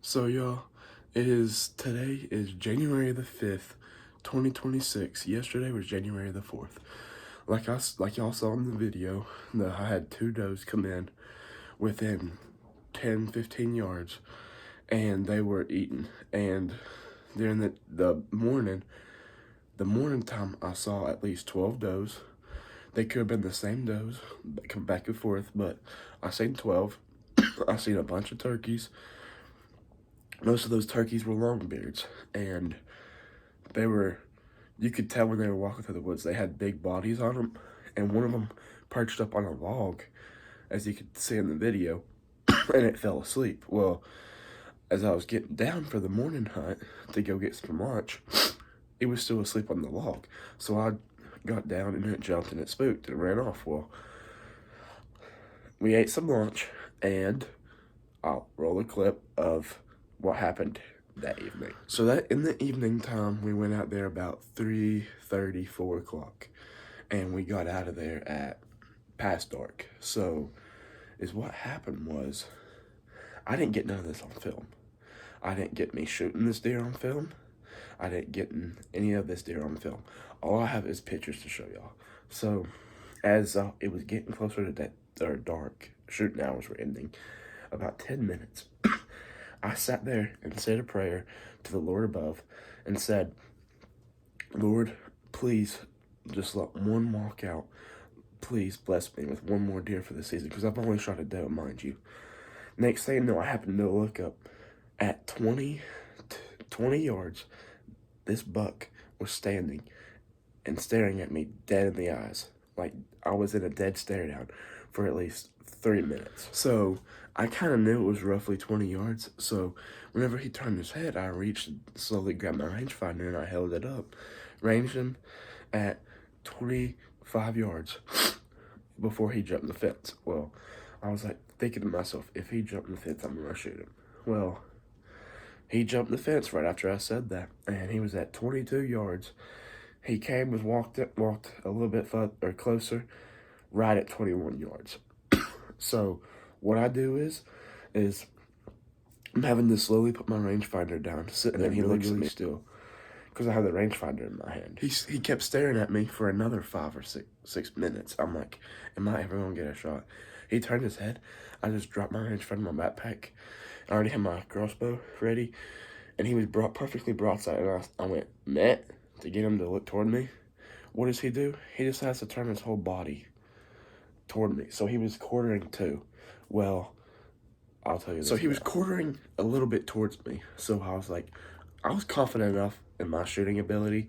So y'all, today is January the 5th, 2026. Yesterday was January the 4th. Like y'all saw in the video, I had two does come in within 10, 15 yards, and they were eating. And during the morning time, I saw at least 12 does. They could have been the same does, come back and forth, but I seen 12. I seen a bunch of turkeys. Most of those turkeys were longbeards, and you could tell when they were walking through the woods, they had big bodies on them, and one of them perched up on a log, as you could see in the video, and it fell asleep. Well, as I was getting down for the morning hunt to go get some lunch, it was still asleep on the log. So I got down and it jumped and it spooked and ran off. Well, we ate some lunch, and I'll roll a clip of what happened that evening. So that in the evening time, we went out there about 3:30, 4 o'clock, and we got out of there at past dark. So what happened was, I didn't get none of this on film. I didn't get me shooting this deer on film. I didn't get any of this deer on film. All I have is pictures to show y'all. So as it was getting closer to dark, shooting hours were ending, about 10 minutes, I sat there and said a prayer to the Lord above and said, Lord, please just let one walk out. Please bless me with one more deer for the season, because I've only shot a doe, mind you. Next thing you know, I happened to look up at 20 yards. This buck was standing and staring at me dead in the eyes, like I was in a dead stare down for at least 3 minutes. So I kind of knew it was roughly 20 yards. So whenever he turned his head, I reached and slowly grabbed my rangefinder and I held it up, ranged him at 25 yards before he jumped the fence. Well, I was like thinking to myself, if he jumped the fence, I'm gonna shoot him. Well, he jumped the fence right after I said that, and he was at 22 yards. He came, walked a little bit further, closer, right at 21 yards. So what I do is I'm having to slowly put my rangefinder down, sitting there, and he looks really still, because I have the rangefinder in my hand. He kept staring at me for another 5 or 6 minutes. I'm like, am I ever gonna get a shot? He turned his head. I just dropped my rangefinder in my backpack. I already had my crossbow ready, and he was perfectly broadside, and I went net to get him to look toward me. What does he do? He decides to turn his whole body toward me. So he was quartering too. Well, I'll tell you this. So he was quartering a little bit towards me. So I was confident enough in my shooting ability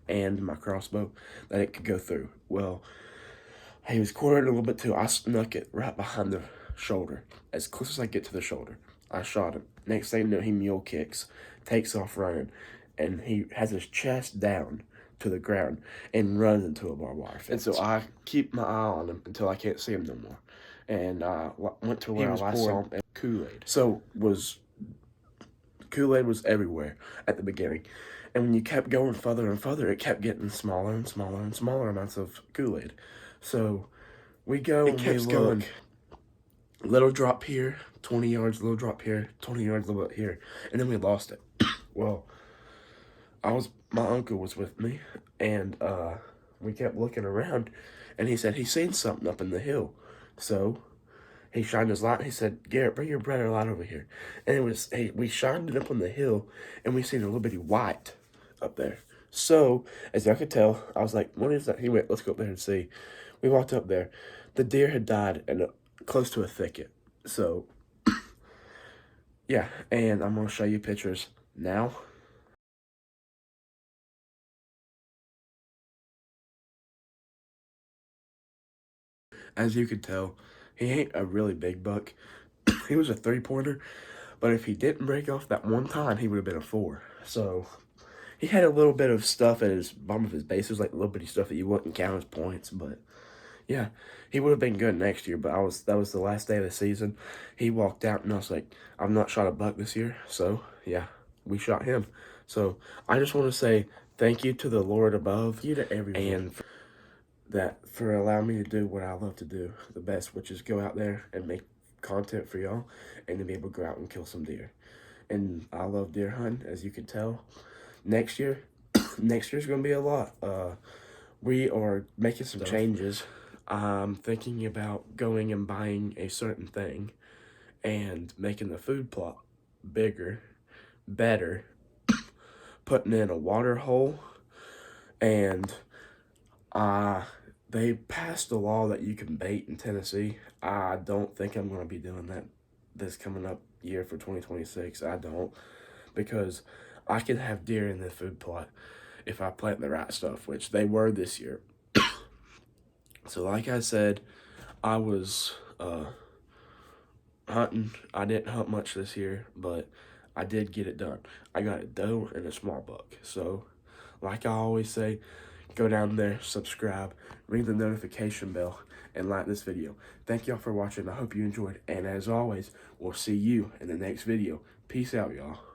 and my crossbow that it could go through. Well, he was quartering a little bit too. I snuck it right behind the shoulder, as close as I get to the shoulder. I shot him. Next thing you know, he mule kicks, takes off running, and he has his chest down to the ground and runs into a barbed wire fence. And so I keep my eye on him until I can't see him no more. And I went to where I last saw him, and Kool-Aid. So Kool-Aid was everywhere at the beginning. And when you kept going further and further, it kept getting smaller and smaller and smaller amounts of Kool-Aid. So we go and we look. Little drop here, 20 yards, little drop here, 20 yards, little bit here. And then we lost it. Well, my uncle was with me, and we kept looking around, and he said he seen something up in the hill. So he shined his light, and he said, Garrett, bring your brighter light over here. And we shined it up on the hill, and we seen a little bitty white up there. So, as y'all could tell, I was like, what is that? He went, let's go up there and see. We walked up there. The deer had died close to a thicket. So, yeah, and I'm going to show you pictures now. As you could tell, he ain't a really big buck. He was a 3-pointer, but if he didn't break off that one time, he would have been a 4. So he had a little bit of stuff at his bottom of his base. It was like little bitty stuff that you wouldn't count as points, but yeah, he would have been good next year. But that was the last day of the season. He walked out, and I was like, I've not shot a buck this year, so yeah, we shot him. So I just want to say thank you to the Lord above, thank you to everyone, and for allowing me to do what I love to do the best, which is go out there and make content for y'all, and to be able to go out and kill some deer. and I love deer hunting, as you can tell. Next year, next year's gonna be a lot. We are making some changes. I'm thinking about going and buying a certain thing and making the food plot bigger, better, putting in a water hole, and uh, they passed a law that you can bait in Tennessee. I don't think I'm going to be doing that this coming up year for 2026. I don't, because I can have deer in the food plot if I plant the right stuff, which they were this year. So like I said, I was hunting. I didn't hunt much this year, but I did get it done. I got a doe and a small buck. So like I always say, go down there, subscribe, ring the notification bell, and like this video. Thank y'all for watching. I hope you enjoyed. And as always, we'll see you in the next video. Peace out, y'all.